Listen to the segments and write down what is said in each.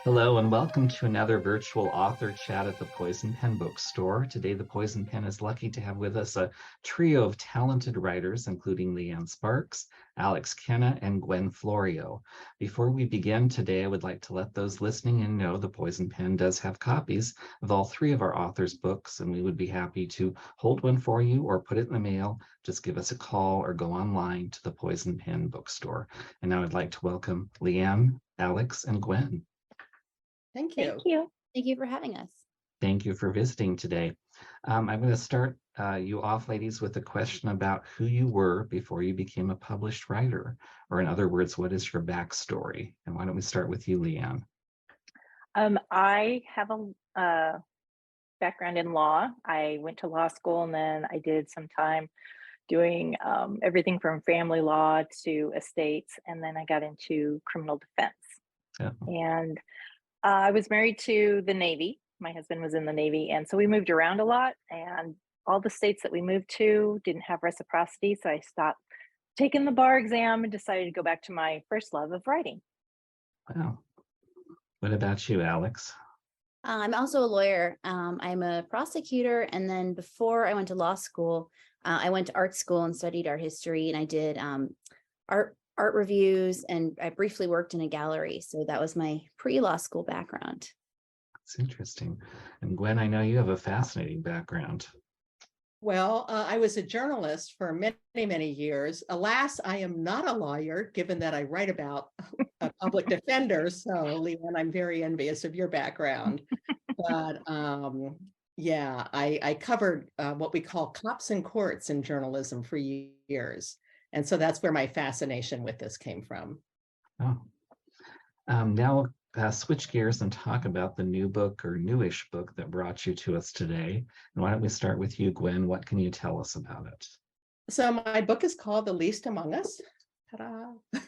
Hello and welcome to another virtual author chat at the Poison Pen Bookstore. Today, the Poison Pen is lucky to have with us a trio of talented writers, including Leanne Sparks, Alex Kenna, and Gwen Florio. Before we begin today, I would like to let those listening in know the Poison Pen does have copies of all three of our authors' books, and we would be happy to hold one for you or put it in the mail. Just give us a call or go online to the Poison Pen Bookstore. And now I'd like to welcome Leanne, Alex, and Gwen. Thank Thank you. you. Thank you for having us. Thank you for visiting today. I'm going to start you off, ladies, with a question about who you were before you became a published writer, or in other words, what is your backstory? And why don't we start with you, Leanne? I have a background in law. I went to law school and then I did some time doing everything from family law to estates, and then I got into criminal defense. Yeah. And I was married to the Navy. My husband was in the Navy, and so we moved around a lot, and all the states that we moved to didn't have reciprocity, so I stopped taking the bar exam and decided to go back to my first love of writing. Wow. What about you, Alex? I'm also a lawyer. I'm a prosecutor, and then before I went to law school, I went to art school and studied art history, and I did art reviews, and I briefly worked in a gallery. So that was my pre-law school background. That's interesting. And Gwen, I know you have a fascinating background. Well, I was a journalist for many, many years. Alas, I am not a lawyer, given that I write about a public defender. So, Leanne, I'm very envious of your background. But yeah, I covered what we call cops and courts in journalism for years. And so that's where my fascination with this came from. Oh. Now switch gears and talk about the new book or newish book that brought you to us today. And why don't we start with you, Gwen? What can you tell us about it? So my book is called The Least Among Us. Ta-da.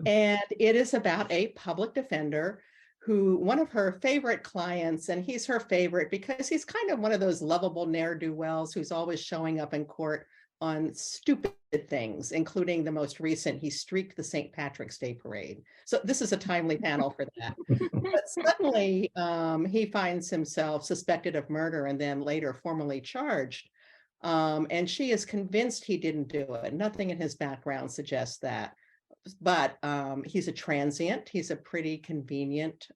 And it is about a public defender who, one of her favorite clients, and he's her favorite because he's kind of one of those lovable ne'er-do-wells who's always showing up in court on stupid things, including the most recent, he streaked the St. Patrick's Day parade. So this is a timely panel for that. But suddenly he finds himself suspected of murder and then later formally charged. And she is convinced he didn't do it. Nothing in his background suggests that. But he's a transient. He's a pretty convenient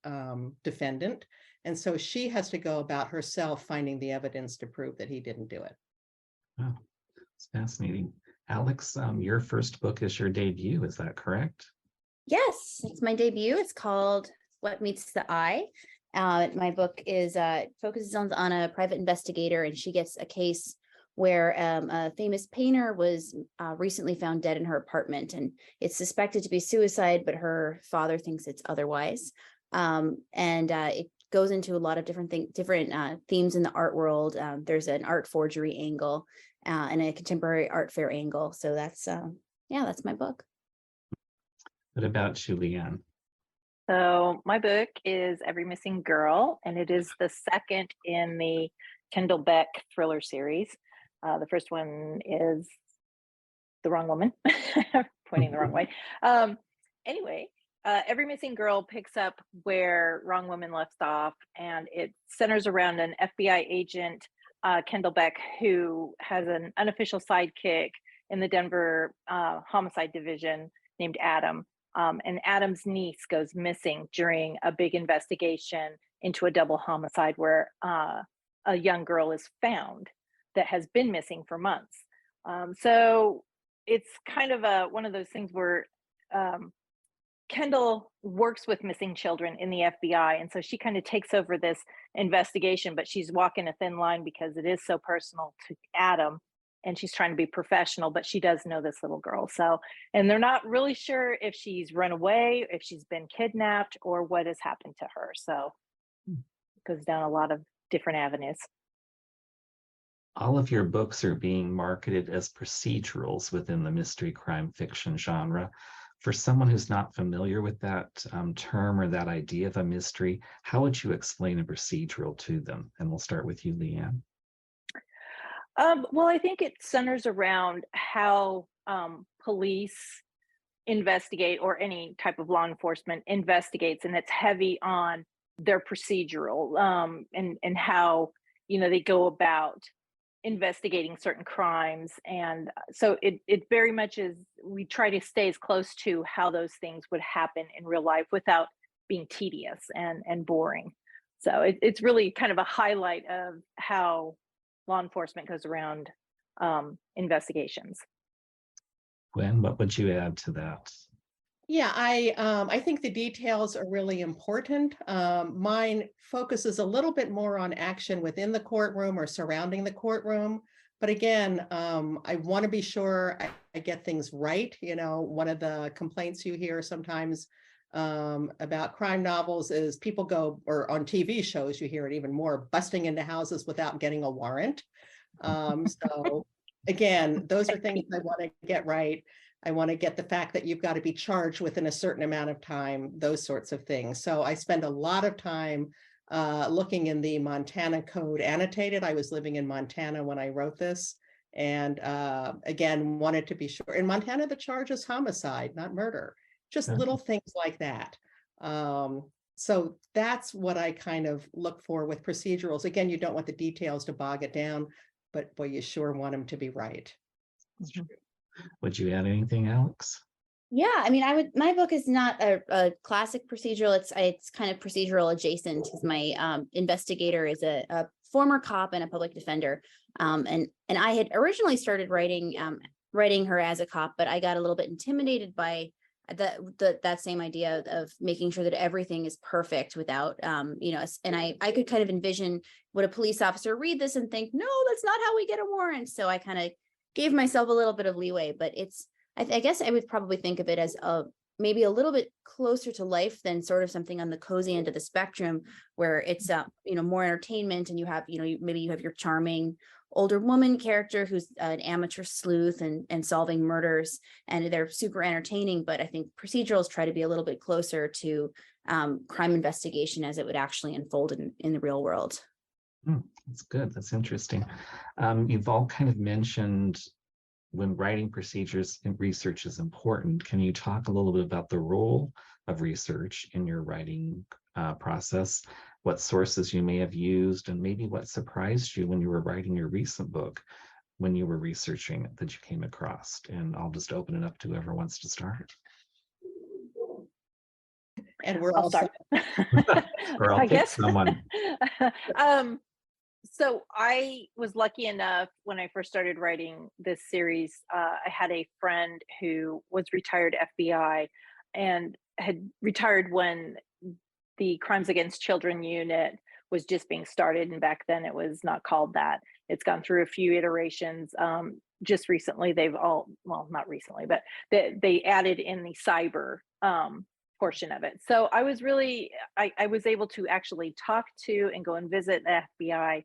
defendant. And so she has to go about herself finding the evidence to prove that he didn't do it. Oh, it's fascinating. Alex, your first book is your debut, is that correct? Yes, it's my debut. It's called What Meets the Eye. My book is focuses on a private investigator, and she gets a case where a famous painter was recently found dead in her apartment, and it's suspected to be suicide, but her father thinks it's otherwise. It goes into a lot of different themes in the art world. There's an art forgery angle and a contemporary art fair angle. So that's my book. What about you, Leanne? So my book is Every Missing Girl, and it is the second in the Kendall Beck thriller series. The first one is The Wrong Woman, pointing the wrong way. Every Missing Girl picks up where Wrong Woman left off, and it centers around an FBI agent, Kendall Beck, who has an unofficial sidekick in the Denver homicide division named Adam. And Adam's niece goes missing during a big investigation into a double homicide where a young girl is found that has been missing for months. So it's kind of one of those things where Kendall works with missing children in the FBI. And so she kind of takes over this investigation, but she's walking a thin line because it is so personal to Adam. And she's trying to be professional, but she does know this little girl. So, and they're not really sure if she's run away, if she's been kidnapped, or what has happened to her. So it goes down a lot of different avenues. All of your books are being marketed as procedurals within the mystery crime fiction genre. For someone who's not familiar with that term or that idea of a mystery, how would you explain a procedural to them? And we'll start with you, Leanne. Well, I think it centers around how police investigate, or any type of law enforcement investigates, and it's heavy on their procedural, and how, they go about investigating certain crimes. And so it very much is, we try to stay as close to how those things would happen in real life without being tedious and boring. So it's really kind of a highlight of how law enforcement goes around investigations. Gwen, what would you add to that? Yeah, I think the details are really important. Mine focuses a little bit more on action within the courtroom or surrounding the courtroom. But again, I want to be sure I get things right. One of the complaints you hear sometimes about crime novels is people go, or on TV shows, you hear it even more, busting into houses without getting a warrant. So again, those are things I want to get right. I want to get the fact that you've got to be charged within a certain amount of time, those sorts of things. So I spend a lot of time looking in the Montana Code annotated. I was living in Montana when I wrote this. And again, wanted to be sure. In Montana, the charge is homicide, not murder. Just little things like that. So that's what I kind of look for with procedurals. Again, you don't want the details to bog it down, but boy, you sure want them to be right. Would you add anything, Alex? Yeah, I mean, my book is not a classic procedural. It's kind of procedural adjacent, because my investigator is a former cop and a public defender. And I had originally started writing her as a cop, but I got a little bit intimidated by that same idea of making sure that everything is perfect without and I could kind of envision, would a police officer read this and think, no, that's not how we get a warrant. So I kind of gave myself a little bit of leeway, but I guess I would probably think of it as maybe a little bit closer to life than sort of something on the cozy end of the spectrum, where it's more entertainment, and you have maybe you have your charming older woman character who's an amateur sleuth and solving murders, and they're super entertaining. But I think procedurals try to be a little bit closer to crime investigation as it would actually unfold in the real world. That's good. That's interesting. You've all kind of mentioned when writing procedures and research is important. Can you talk a little bit about the role of research in your writing process, what sources you may have used, and maybe what surprised you when you were writing your recent book, when you were researching it, that you came across? And I'll just open it up to whoever wants to start. And we're I'll all start. Or I'll I pick guess. someone. So I was lucky enough when I first started writing this series. I had a friend who was retired FBI and had retired when the Crimes Against Children unit was just being started. And back then it was not called that. It's gone through a few iterations. Just recently, not recently, but they added in the cyber portion of it. So I was I was able to actually talk to and go and visit the FBI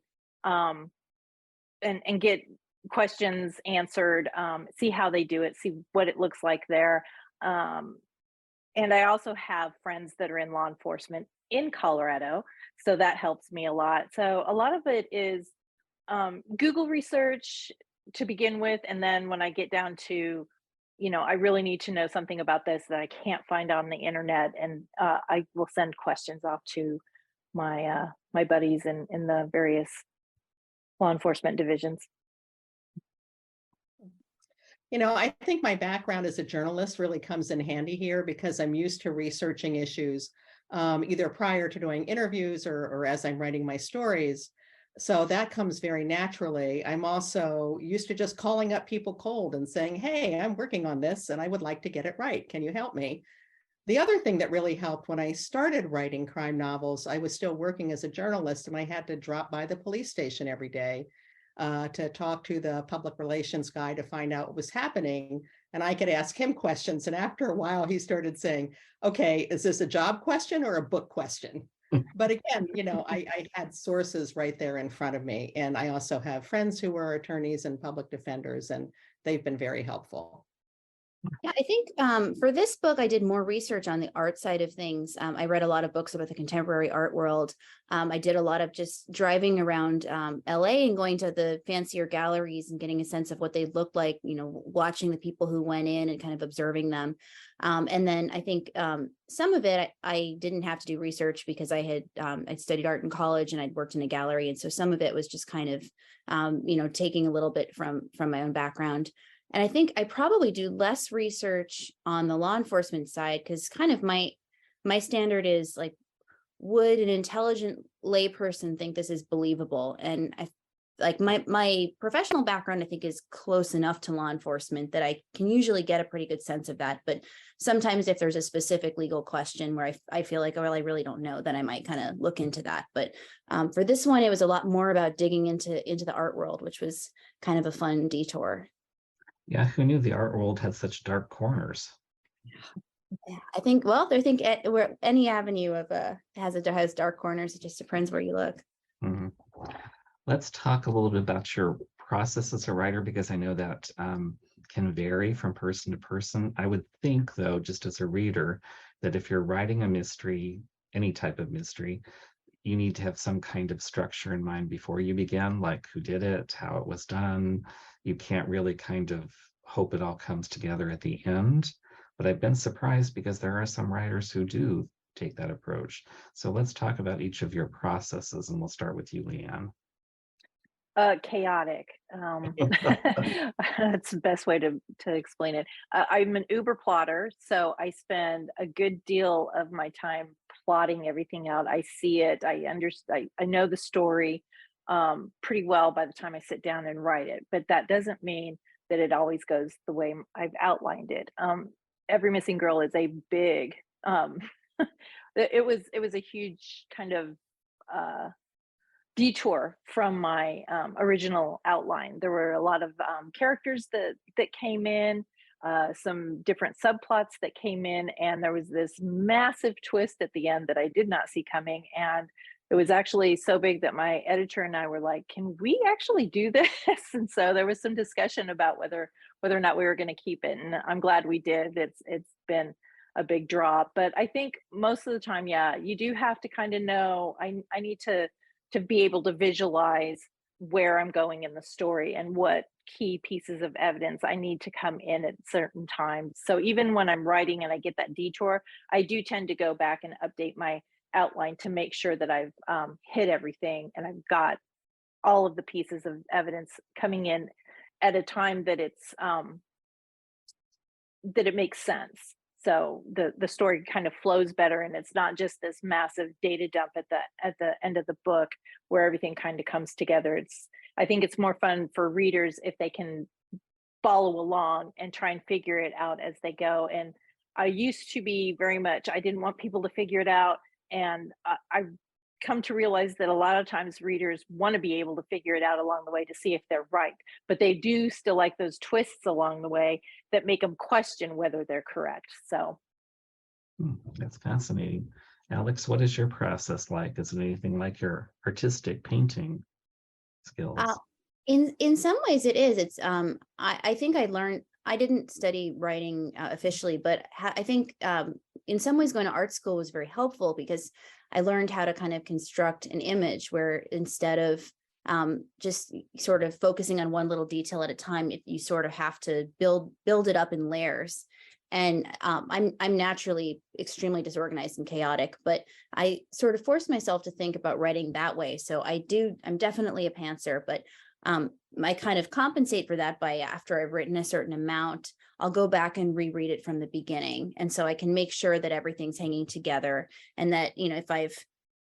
and get questions answered, see how they do it, see what it looks like there. And I also have friends that are in law enforcement in Colorado, so that helps me a lot. So a lot of it is Google research to begin with, and then when I get down to, I really need to know something about this that I can't find on the internet, and I will send questions off to my my buddies in the various law enforcement divisions. I think my background as a journalist really comes in handy here, because I'm used to researching issues either prior to doing interviews or as I'm writing my stories. So that comes very naturally. I'm also used to just calling up people cold and saying, hey, I'm working on this and I would like to get it right. Can you help me? The other thing that really helped when I started writing crime novels, I was still working as a journalist, and I had to drop by the police station every day to talk to the public relations guy to find out what was happening. And I could ask him questions. And after a while, he started saying, okay, is this a job question or a book question? But again, I had sources right there in front of me. And I also have friends who are attorneys and public defenders, and they've been very helpful. Yeah, I think for this book, I did more research on the art side of things. I read a lot of books about the contemporary art world. I did a lot of just driving around LA and going to the fancier galleries and getting a sense of what they looked like, watching the people who went in and kind of observing them. And then I think some of it I didn't have to do research because I'd studied art in college and I'd worked in a gallery. And so some of it was just kind of, taking a little bit from my own background. And I think I probably do less research on the law enforcement side because kind of my standard is like, would an intelligent layperson think this is believable? And I like my professional background, I think, is close enough to law enforcement that I can usually get a pretty good sense of that. But sometimes if there's a specific legal question where I feel like, oh, well, I really don't know, then I might kind of look into that. But for this one, it was a lot more about digging into the art world, which was kind of a fun detour. Yeah, who knew the art world had such dark corners? Yeah, I think, well, I think where any avenue of has dark corners. It just depends where you look. Mhm. Let's talk a little bit about your process as a writer, because I know that can vary from person to person. I would think, though, just as a reader, that if you're writing a mystery, any type of mystery, you need to have some kind of structure in mind before you begin, like who did it, how it was done. You can't really kind of hope it all comes together at the end. But I've been surprised because there are some writers who do take that approach. So let's talk about each of your processes, and we'll start with you, Leanne. Chaotic. That's the best way to explain it. I'm an Uber plotter, so I spend a good deal of my time plotting everything out. I see it. I understand. I know the story pretty well by the time I sit down and write it. But that doesn't mean that it always goes the way I've outlined it. Every Missing Girl is a big. It was a huge kind of. Detour from my original outline. There were a lot of characters that came in, some different subplots that came in, and there was this massive twist at the end that I did not see coming. And it was actually so big that my editor and I were like, "Can we actually do this?" And so there was some discussion about whether or not we were going to keep it, and I'm glad we did. It's been a big draw, but I think most of the time, yeah, you do have to kind of know. I need to be able to visualize where I'm going in the story and what key pieces of evidence I need to come in at certain times. So even when I'm writing and I get that detour, I do tend to go back and update my outline to make sure that I've hit everything and I've got all of the pieces of evidence coming in at a time that it makes sense. So the story kind of flows better, and it's not just this massive data dump at the end of the book where everything kind of comes together. I think it's more fun for readers if they can follow along and try and figure it out as they go. And I used to be very much, I didn't want people to figure it out. And I've come to realize that a lot of times readers want to be able to figure it out along the way to see if they're right. But they do still like those twists along the way that make them question whether they're correct. So That's fascinating. Alex, what is your process like? Is it anything like your artistic painting skills? In some ways it is. It's I think I didn't study writing officially, but I think in some ways going to art school was very helpful because I learned how to kind of construct an image where instead of just sort of focusing on one little detail at a time, you sort of have to build it up in layers. And I'm naturally extremely disorganized and chaotic, but I sort of forced myself to think about writing that way. So I'm definitely a pantser, but I kind of compensate for that by after I've written a certain amount, I'll go back and reread it from the beginning. And so I can make sure that everything's hanging together and that, if I've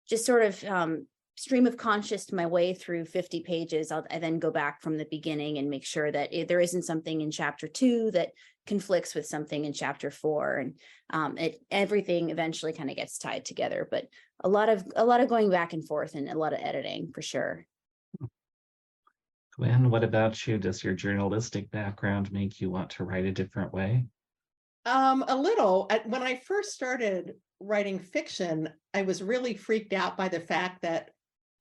just sort of stream of conscious my way through 50 pages, I then go back from the beginning and make sure that there isn't something in chapter 2 that conflicts with something in chapter 4. And everything eventually kind of gets tied together, but a lot of going back and forth and a lot of editing for sure. Gwen, what about you? Does your journalistic background make you want to write a different way? A little. When I first started writing fiction, I was really freaked out by the fact that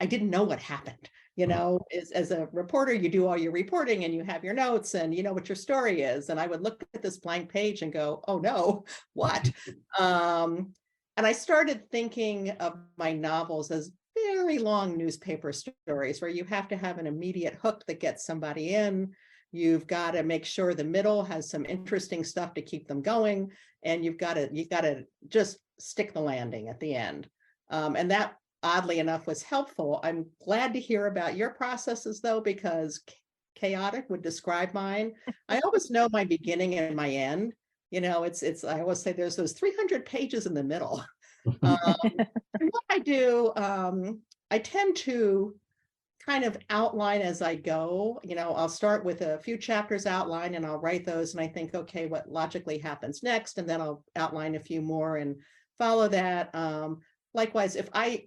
I didn't know what happened. You know, as a reporter, you do all your reporting and you have your notes and you know what your story is. And I would look at this blank page and go, oh no, what? And I started thinking of my novels as very long newspaper stories where you have to have an immediate hook that gets somebody in. You've got to make sure the middle has some interesting stuff to keep them going. And you've got to just stick the landing at the end. And that, oddly enough, was helpful. I'm glad to hear about your processes though, because chaotic would describe mine. I always know my beginning and my end. You know, I always say there's those 300 pages in the middle. And what I do, I tend to kind of outline as I go. You know, I'll start with a few chapters outline and I'll write those and I think, okay, what logically happens next? And then I'll outline a few more and follow that. Likewise, if I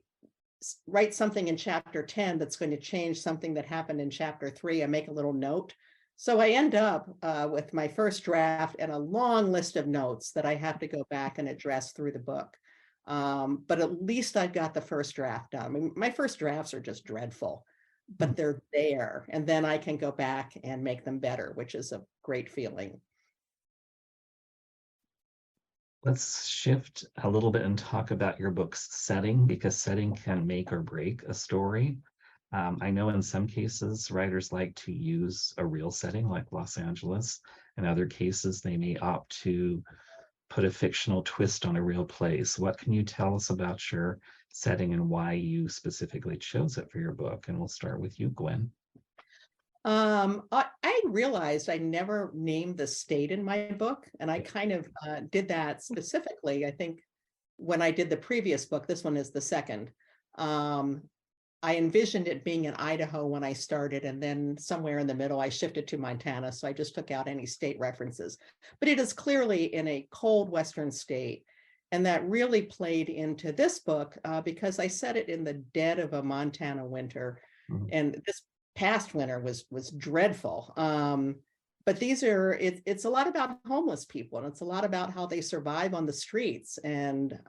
write something in chapter 10 that's going to change something that happened in chapter 3, I make a little note. So I end up with my first draft and a long list of notes that I have to go back and address through the book. But at least I've got the first draft done. I mean, my first drafts are just dreadful, but they're there. And then I can go back and make them better, which is a great feeling. Let's shift a little bit and talk about your book's setting, because setting can make or break a story. I know in some cases, writers like to use a real setting like Los Angeles. In other cases, they may opt to put a fictional twist on a real place. What can you tell us about your setting and why you specifically chose it for your book? And we'll start with you, Gwen. I realized I never named the state in my book, and I kind of did that specifically. I think when I did the previous book, this one is the second. I envisioned it being in Idaho when I started, and then somewhere in the middle, I shifted to Montana. So I just took out any state references. But it is clearly in a cold Western state. And that really played into this book because I set it in the dead of a Montana winter. And this past winter was dreadful. But it's a lot about homeless people, and it's a lot about how they survive on the streets and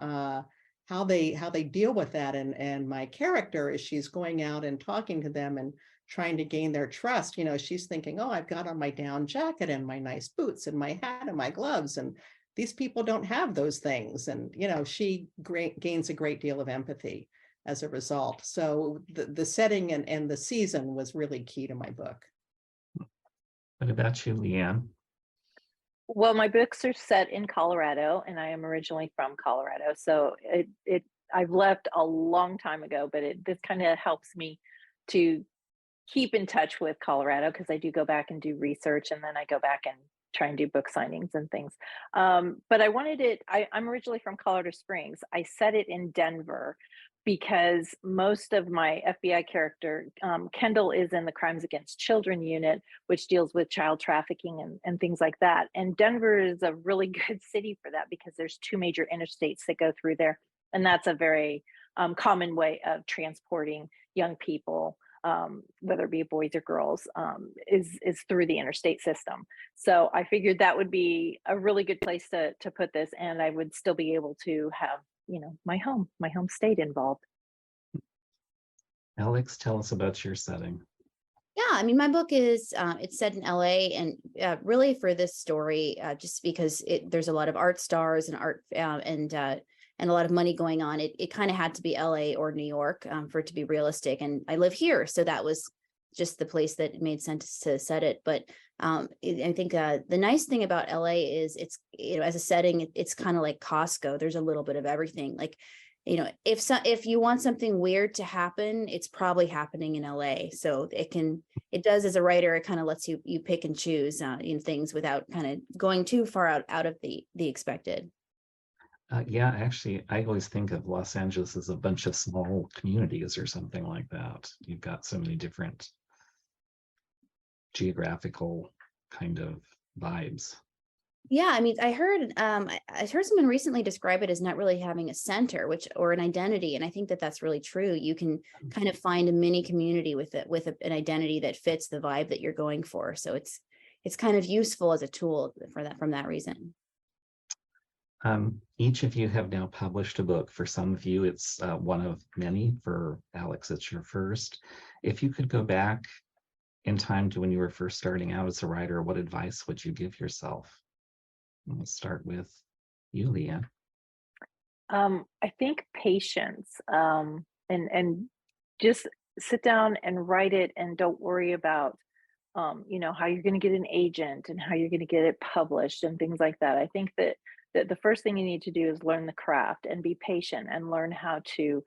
how they deal with that. And my character, as she's going out and talking to them and trying to gain their trust, you know, she's thinking, oh, I've got on my down jacket and my nice boots and my hat and my gloves, and these people don't have those things. And, you know, she gains a great deal of empathy as a result. So the setting and the season was really key to my book. What about you, Leanne? Well, my books are set in Colorado, and I am originally from Colorado. So I've left a long time ago, but this kind of helps me to keep in touch with Colorado, because I do go back and do research, and then I go back and try and do book signings and things. But I wanted I'm originally from Colorado Springs. I set it in Denver because most of my FBI character, Kendall, is in the Crimes Against Children unit, which deals with child trafficking and things like that. And Denver is a really good city for that because there's 2 major interstates that go through there. And that's a very common way of transporting young people, whether it be boys or girls, is through the interstate system. So I figured that would be a really good place to put this, and I would still be able to have, you know, my home state involved. Alex, tell us about your setting. Yeah, I mean, my book is it's set in LA, and really for this story, just because there's a lot of art stars and art and a lot of money going on, it kind of had to be LA or New York for it to be realistic. And I live here, so that was just the place that it made sense to set it. But I think the nice thing about LA is it's, you know, as a setting, it's kind of like Costco. There's a little bit of everything. Like, you know, if you want something weird to happen, it's probably happening in LA. So it does, as a writer, it kind of lets you pick and choose in things without kind of going too far out of the expected. Yeah, actually, I always think of Los Angeles as a bunch of small communities or something like that. You've got so many different geographical kind of vibes. Yeah, I mean, I heard someone recently describe it as not really having a center, or an identity, and I think that that's really true. You can kind of find a mini community with an identity that fits the vibe that you're going for. So it's kind of useful as a tool for that, from that reason. Each of you have now published a book. For some of you, it's one of many. For Alex, it's your first. If you could go back in time to when you were first starting out as a writer, what advice would you give yourself? And we'll start with you, Leanne. I think patience, and just sit down and write it, and don't worry about how you're going to get an agent and how you're going to get it published and things like that. I think that the first thing you need to do is learn the craft and be patient and learn how to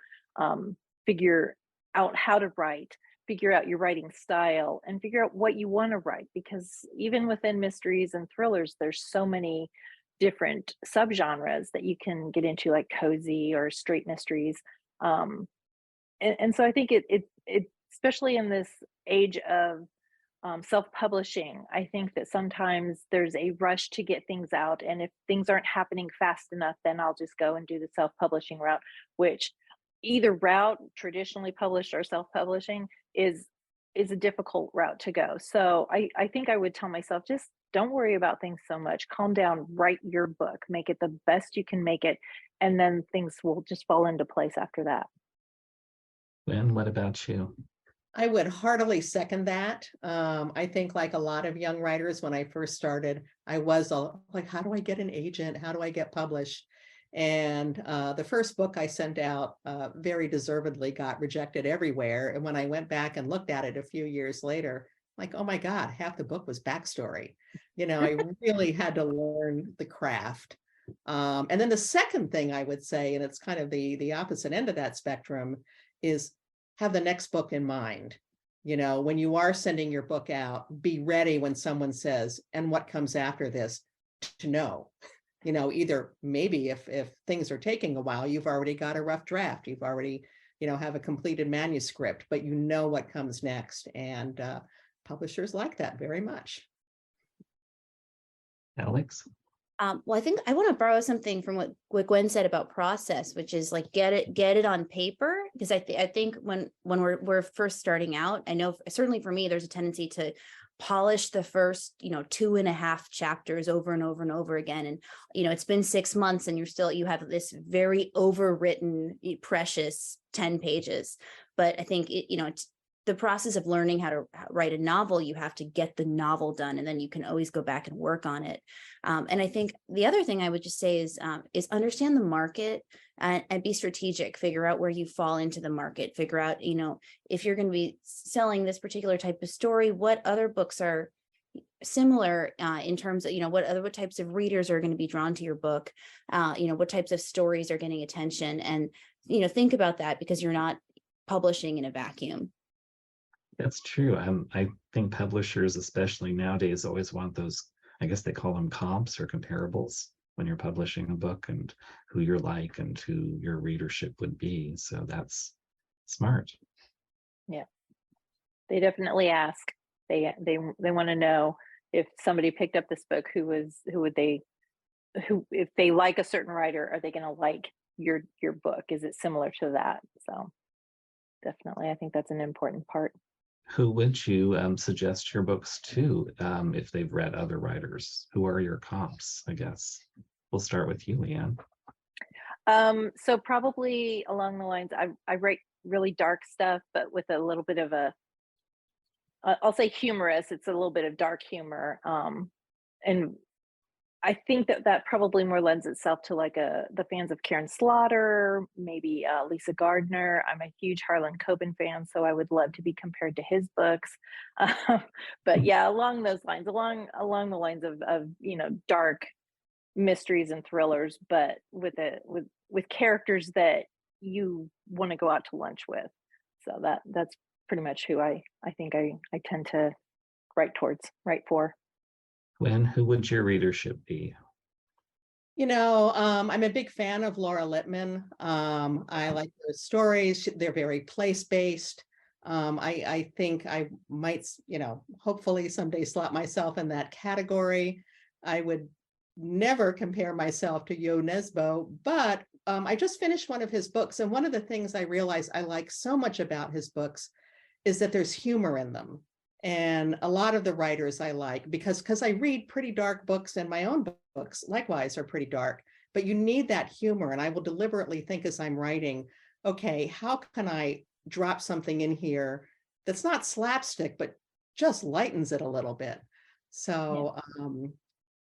figure out how to write, figure out your writing style, and figure out what you want to write. Because even within mysteries and thrillers, there's so many different subgenres that you can get into, like cozy or straight mysteries. And so I think it especially in this age of self-publishing, I think that sometimes there's a rush to get things out, and if things aren't happening fast enough, then I'll just go and do the self-publishing route, which either route, traditionally published or self-publishing, is a difficult route to go. So I think I would tell myself, just don't worry about things so much. Calm down, write your book, make it the best you can make it, and then things will just fall into place after that. Gwen, what about you? I would heartily second that. I think, like a lot of young writers, when I first started, I was like, how do I get an agent? How do I get published? And the first book I sent out very deservedly got rejected everywhere. And when I went back and looked at it a few years later, like, oh my God, half the book was backstory. I really had to learn the craft. And then the second thing I would say, and it's kind of the opposite end of that spectrum, is have the next book in mind. When you are sending your book out, be ready when someone says, and what comes after this, to know. Either maybe if things are taking a while, you've already got a rough draft, you've already, have a completed manuscript, but you know what comes next. And publishers like that very much. Alex? Well, I think I want to borrow something from what Gwen said about process, which is like get it on paper. Because I think when we're first starting out, I know certainly for me, there's a tendency to polish the first 2.5 chapters over and over and over again, and it's been 6 months and you have this very overwritten precious 10 pages. But I think it's the process of learning how to write a novel. You have to get the novel done, and then you can always go back and work on it. And I think the other thing I would just say is understand the market and be strategic. Figure out where you fall into the market. Figure out, if you're going to be selling this particular type of story, what other books are similar in terms of, what types of readers are going to be drawn to your book, what types of stories are getting attention, and, think about that, because you're not publishing in a vacuum. That's true. I think publishers, especially nowadays, always want those, I guess they call them comps or comparables when you're publishing a book, and who you're like and who your readership would be. So that's smart. Yeah, they definitely ask. They want to know, if somebody picked up this book, who if they like a certain writer, are they going to like your book? Is it similar to that? So definitely, I think that's an important part. Who would you suggest your books to if they've read other writers? Who are your comps, I guess? We'll start with you, Leanne. So probably along the lines, I write really dark stuff, but with a little bit of I'll say humorous. It's a little bit of dark humor. And I think that probably more lends itself to like the fans of Karen Slaughter, maybe Lisa Gardner. I'm a huge Harlan Coben fan, so I would love to be compared to his books. But yeah, along those lines, along the lines of dark mysteries and thrillers, but with characters that you want to go out to lunch with. So that's pretty much who I think I tend to write for. Gwen, who would your readership be? I'm a big fan of Laura Littman. I like those stories. They're very place-based. I think I might, hopefully someday slot myself in that category. I would never compare myself to Yo Nesbo, but I just finished one of his books. And one of the things I realized I like so much about his books is that there's humor in them. And a lot of the writers I like, because I read pretty dark books, and my own books likewise are pretty dark, but you need that humor. And I will deliberately think as I'm writing, okay, how can I drop something in here that's not slapstick, but just lightens it a little bit. So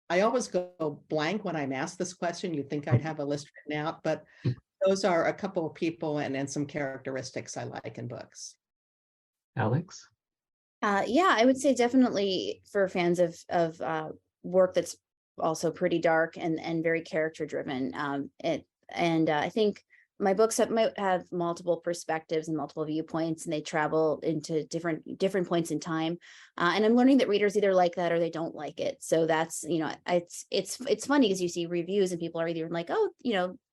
I always go blank when I'm asked this question. You'd think I'd have a list written out, but those are a couple of people and some characteristics I like in books. Alex? Yeah, I would say definitely for fans of work that's also pretty dark and very character driven. I think my books might have multiple perspectives and multiple viewpoints, and they travel into different points in time. And I'm learning that readers either like that or they don't like it. So that's, it's funny because you see reviews and people are either like, oh,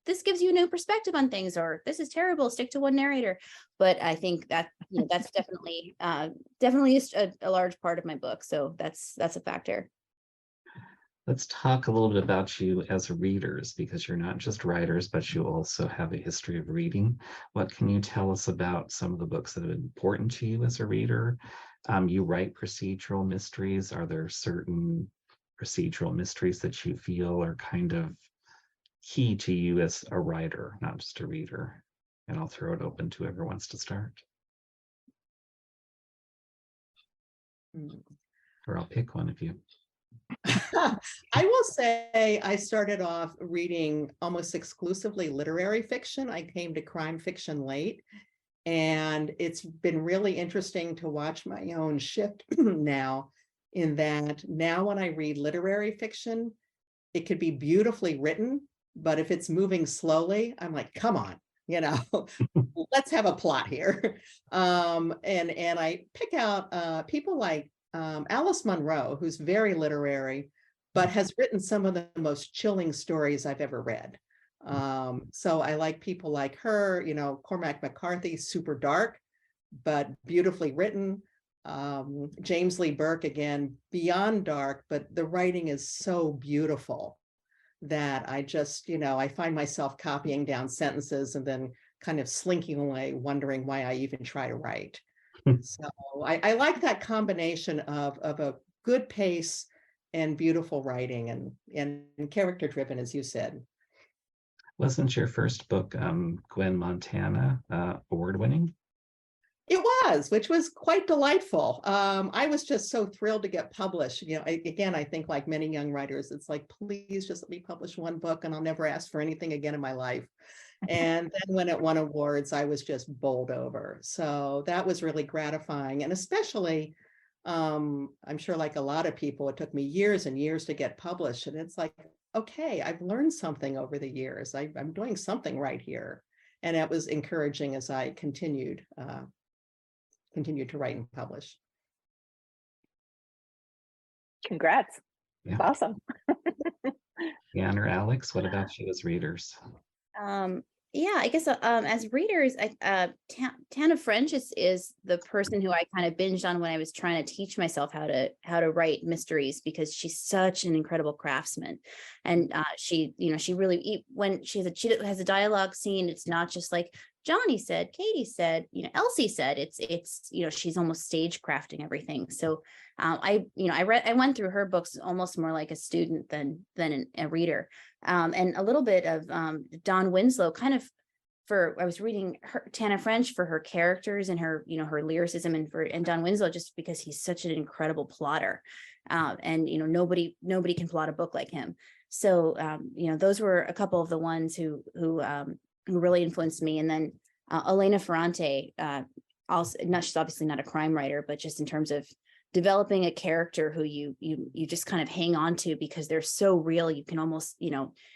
this gives you a new perspective on things, or this is terrible, stick to one narrator. But I think that that's definitely a large part of my book. So that's a factor. Let's talk a little bit about you as readers, because you're not just writers, but you also have a history of reading. What can you tell us about some of the books that have been important to you as a reader? You write procedural mysteries. Are there certain procedural mysteries that you feel are kind of key to you as a writer, not just a reader? And I'll throw it open to whoever wants to start. Or I'll pick one of you. I will say I started off reading almost exclusively literary fiction. I came to crime fiction late, and it's been really interesting to watch my own shift now, in that now when I read literary fiction, it could be beautifully written, but if it's moving slowly, I'm like, come on, let's have a plot here. And I pick out people like Alice Munro, who's very literary, but has written some of the most chilling stories I've ever read. So I like people like her, Cormac McCarthy, super dark, but beautifully written. James Lee Burke, again, beyond dark, but the writing is so beautiful that I just, I find myself copying down sentences and then kind of slinking away, wondering why I even try to write. So I like that combination of a good pace and beautiful writing and character driven, as you said. Wasn't your first book, Gwen Montana, award-winning? It was, which was quite delightful. I was just so thrilled to get published. Again, I think like many young writers, it's like, please just let me publish one book and I'll never ask for anything again in my life. And then when it won awards, I was just bowled over. So that was really gratifying. And especially, I'm sure like a lot of people, it took me years and years to get published. And it's like, okay, I've learned something over the years. I'm doing something right here. And it was encouraging as I continued to write and publish. Congrats. Yeah. Awesome. Leanne or Alex, what about you as readers? Yeah, I guess as readers, Tana French is the person who I kind of binged on when I was trying to teach myself how to write mysteries, because she's such an incredible craftsman. And she really, when she has a dialogue scene, it's not just like Johnny said, Katie said, Elsie said. It's she's almost stage crafting everything. So I went through her books almost more like a student than a reader. And a little bit of Dawn Winslow, I was reading Tana French for her characters and her, her lyricism, and Dawn Winslow just because he's such an incredible plotter. And nobody can plot a book like him. So those were a couple of the ones who really influenced me. And then Elena Ferrante, also, she's obviously not a crime writer, but just in terms of developing a character who you just kind of hang on to because they're so real. You can almost,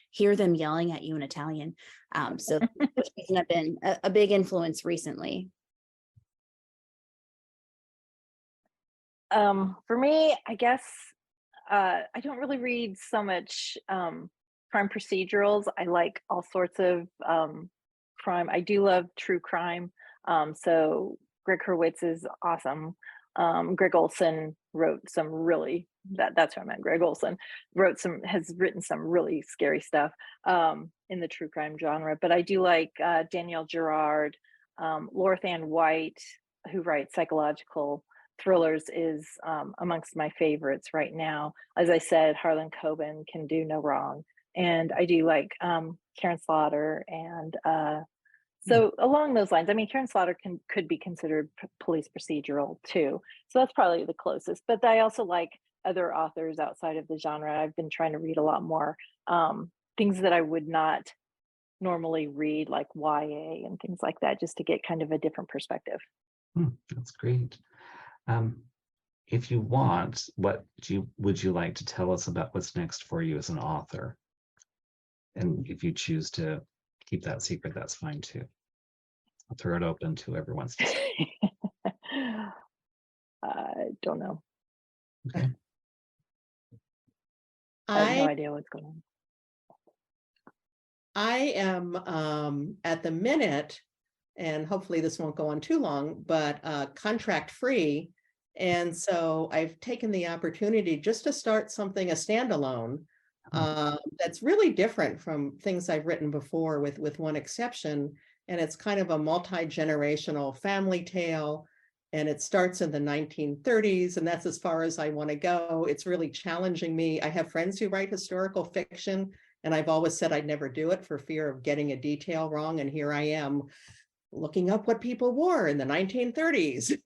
hear them yelling at you in Italian. So she's been a big influence recently. For me, I guess I don't really read so much crime procedurals. I like all sorts of crime. I do love true crime. So Greg Hurwitz is awesome. Greg Olson wrote some really, that's what I meant. Greg Olson has written some really scary stuff in the true crime genre. But I do like Danielle Girard, Laura Than White, who writes psychological thrillers, is amongst my favorites right now. As I said, Harlan Coben can do no wrong. and I do like Karen Slaughter, and so along those lines. I mean, Karen Slaughter could be considered police procedural too. So that's probably the closest. But I also like other authors outside of the genre. I've been trying to read a lot more things that I would not normally read, like YA and things like that, just to get kind of a different perspective. That's great. If you want, would you like to tell us about what's next for you as an author? And if you choose to keep that secret, that's fine too. I'll throw it open to everyone's. I don't know. Okay. I have no idea what's going on. I am at the minute, and hopefully this won't go on too long, but contract free. And so I've taken the opportunity just to start something, a standalone, that's really different from things I've written before, with one exception. And it's kind of a multi-generational family tale. And it starts in the 1930s, and that's as far as I want to go. It's really challenging me. I have friends who write historical fiction, and I've always said I'd never do it for fear of getting a detail wrong. And here I am looking up what people wore in the 1930s.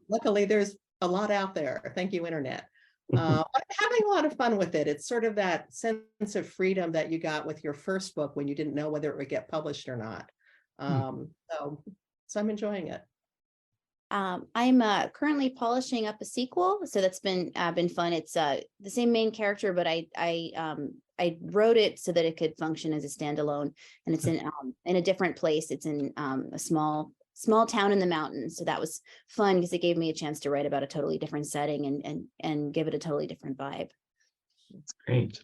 Luckily, there's a lot out there. Thank you, Internet. I'm having a lot of fun with it. It's sort of that sense of freedom that you got with your first book when you didn't know whether it would get published or not. So I'm enjoying it. I'm currently polishing up a sequel, so that's been fun. It's the same main character, but I wrote it so that it could function as a standalone, and it's in a different place. It's in a small town in the mountains, so that was fun because it gave me a chance to write about a totally different setting and give it a totally different vibe. That's great.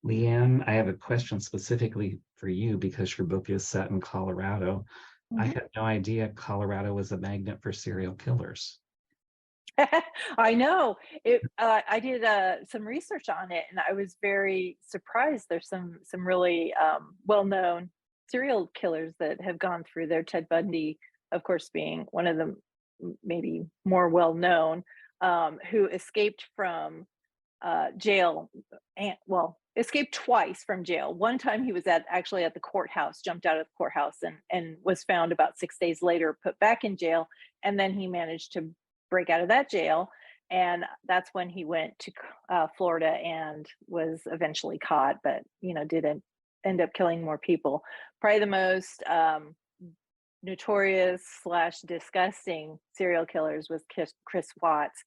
Leanne, I have a question specifically for you because your book is set in Colorado. I had no idea Colorado was a magnet for serial killers. I know it. I did some research on it, and I was very surprised. There's some really well-known serial killers that have gone through there. Ted Bundy, of course, being one of them, maybe more well-known, who escaped from jail, and escaped twice from jail. One time he was actually at the courthouse, jumped out of the courthouse, and was found about 6 days later, put back in jail. And then he managed to break out of that jail. And that's when he went to Florida and was eventually caught, but, didn't end up killing more people. Probably the most notorious / disgusting serial killers was Chris Watts,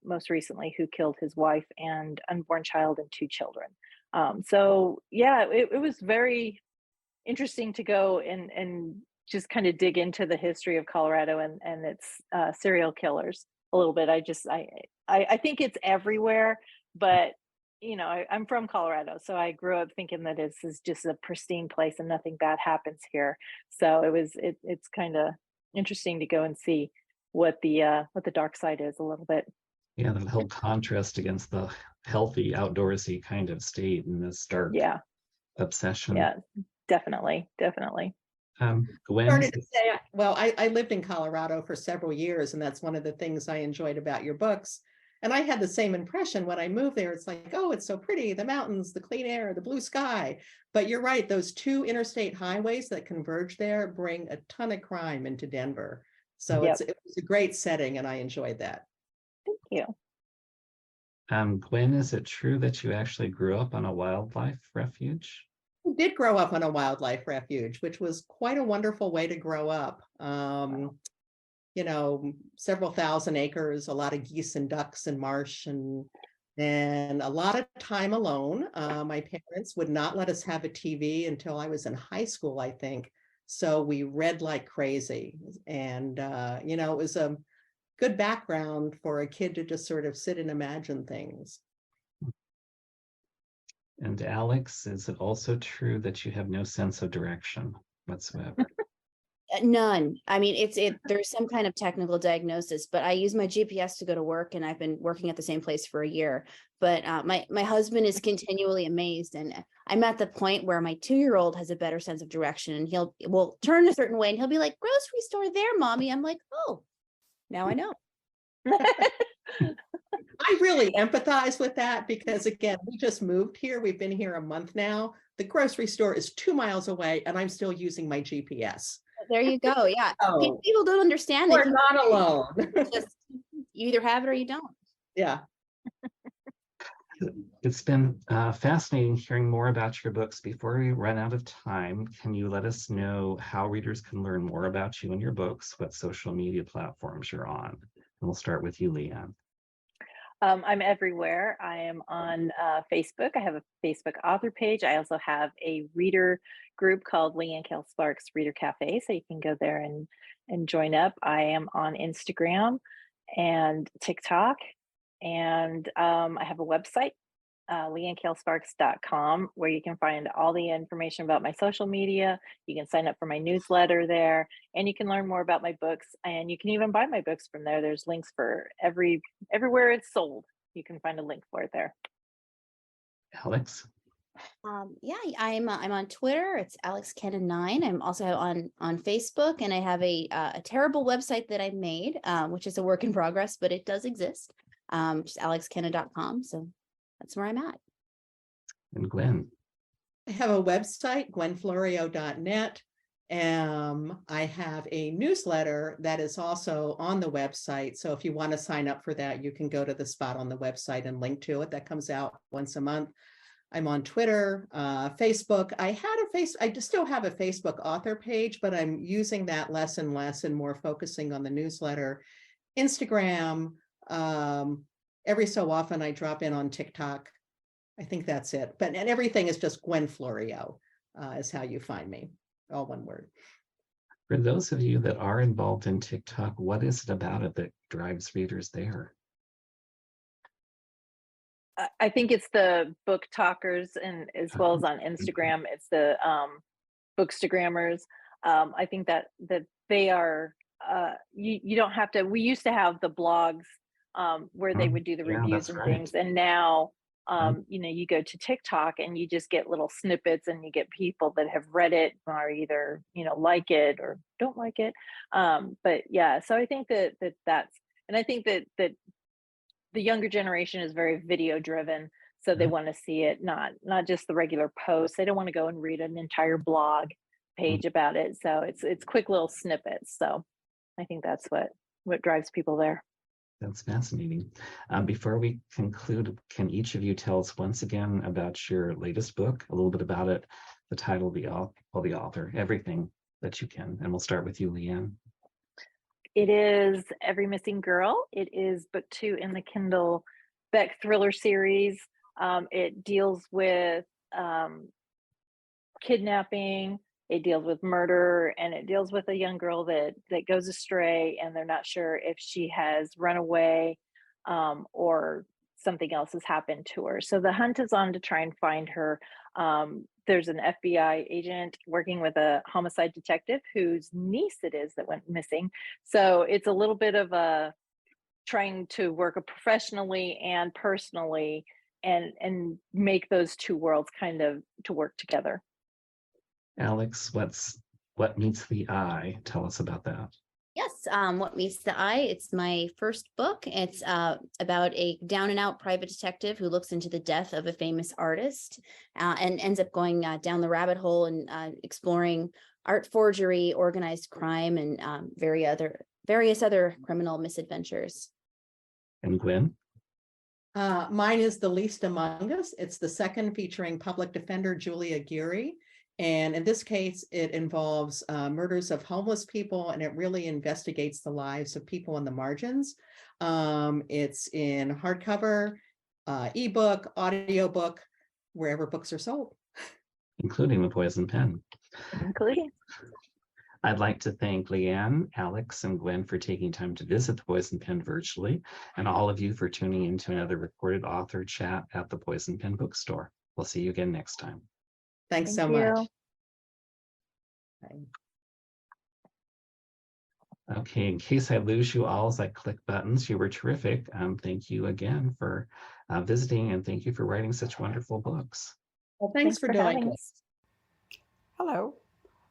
most recently, who killed his wife and unborn child and 2 children. So yeah, it was very interesting to go and just kind of dig into the history of Colorado and its serial killers a little bit. I think it's everywhere, but I'm from Colorado, so I grew up thinking that this is just a pristine place and nothing bad happens here. So it's kind of interesting to go and see what the dark side is a little bit. Yeah, the whole contrast against the healthy, outdoorsy kind of state and this dark obsession. Yeah, definitely. Gwen, Started to say, well, I lived in Colorado for several years, and that's one of the things I enjoyed about your books. And I had the same impression when I moved there. It's like, oh, it's so pretty, the mountains, the clean air, the blue sky. But you're right, those 2 interstate highways that converge there bring a ton of crime into Denver. So it was a great setting, and I enjoyed that. Thank you. Gwen, is it true that you actually grew up on a wildlife refuge? I did grow up on a wildlife refuge, which was quite a wonderful way to grow up. Several thousand acres, a lot of geese and ducks and marsh, and a lot of time alone. My parents would not let us have a TV until I was in high school, I think. So we read like crazy. And, it was a good background for a kid to just sort of sit and imagine things. And Alex, is it also true that you have no sense of direction whatsoever? None. I mean, there's some kind of technical diagnosis, but I use my GPS to go to work, and I've been working at the same place for a year. But my husband is continually amazed, and I'm at the point where my 2-year-old has a better sense of direction, and will turn a certain way, and he'll be like, "Grocery store there, mommy." I'm like, "Oh, now I know." I really empathize with that because again, we just moved here. We've been here a month now. The grocery store is 2 miles away and I'm still using my GPS. There you go. Yeah. Oh, People don't understand that we're not alone. just you either have it or you don't. Yeah. It's been fascinating hearing more about your books. Before we run out of time, can you let us know how readers can learn more about you and your books, what social media platforms you're on? And we'll start with you, Leanne. I'm everywhere. I am on Facebook. I have a Facebook author page. I also have a reader group called Leanne Kale Sparks Reader Cafe, so you can go there and join up. I am on Instagram and TikTok, and I have a website, leannekalesparks.com, where you can find all the information about my social media. You can sign up for my newsletter there, and you can learn more about my books, and you can even buy my books from there. There's links for everywhere it's sold. You can find a link for it there. Alex? Yeah, I'm on Twitter. It's AlexKenna9. I'm also on Facebook, and I have a terrible website that I made, which is a work in progress, but it does exist. Just alexkenna.com. So that's where I'm at. And Gwen? I have a website, gwenflorio.net. I have a newsletter that is also on the website. So if you want to sign up for that, you can go to the spot on the website and link to it. That comes out once a month. I'm on Twitter, Facebook. I still have a Facebook author page, but I'm using that less and less and more focusing on the newsletter. Instagram, every so often I drop in on TikTok. I think that's it. And everything is just Gwen Florio is how you find me. All one word. For those of you that are involved in TikTok, what is it about it that drives readers there? I think it's the book talkers, and as well as on Instagram, it's the bookstagrammers. I think that they are, you don't have to, we used to have the blogs where they would do the Yeah, reviews that's and right. things. And now, you go to TikTok and you just get little snippets, and you get people that have read it or either, like it or don't like it. But yeah, so I think that's, and I think that the younger generation is very video driven. So they want to see it, not just the regular posts. They don't want to go and read an entire blog page about it. So it's quick little snippets. So I think that's what drives people there. That's fascinating. Before we conclude, can each of you tell us once again about your latest book, a little bit about it, the title, the author, everything that you can. And we'll start with you, Leanne. It is Every Missing Girl. It is book 2 in the Kindle Beck thriller series. It deals with kidnapping, it deals with murder, and it deals with a young girl that goes astray, and they're not sure if she has run away or something else has happened to her. So the hunt is on to try and find her. There's an FBI agent working with a homicide detective whose niece it is that went missing. So it's a little bit of a trying to work professionally and personally and make those two worlds kind of to work together. Alex, what meets the eye? Tell us about that. Yes, What Meets the Eye. It's my first book. It's about a down and out private detective who looks into the death of a famous artist and ends up going down the rabbit hole and exploring art forgery, organized crime, and various other criminal misadventures. And Gwen? Mine is The Least Among Us. It's the second featuring public defender Julia Geary. And in this case, it involves murders of homeless people, and it really investigates the lives of people on the margins. It's in hardcover, ebook, audiobook, wherever books are sold. Including the Poison Pen. Including. I'd like to thank Leanne, Alex, and Gwen for taking time to visit the Poison Pen virtually, and all of you for tuning in to another recorded author chat at the Poison Pen bookstore. We'll see you again next time. Thanks Thank so you. much. Okay, in case I lose you all as I click buttons, you were terrific. Thank you again for visiting, and thank you for writing such wonderful books. Well, thanks for doing having it. us. Hello.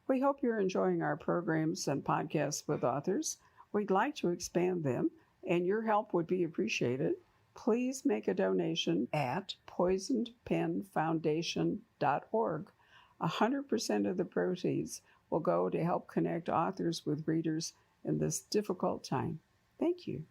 We hope you're enjoying our programs and podcasts with authors. We'd like to expand them, and your help would be appreciated. Please make a donation at poisonedpenfoundation.org. 100% of the proceeds will go to help connect authors with readers in this difficult time. Thank you.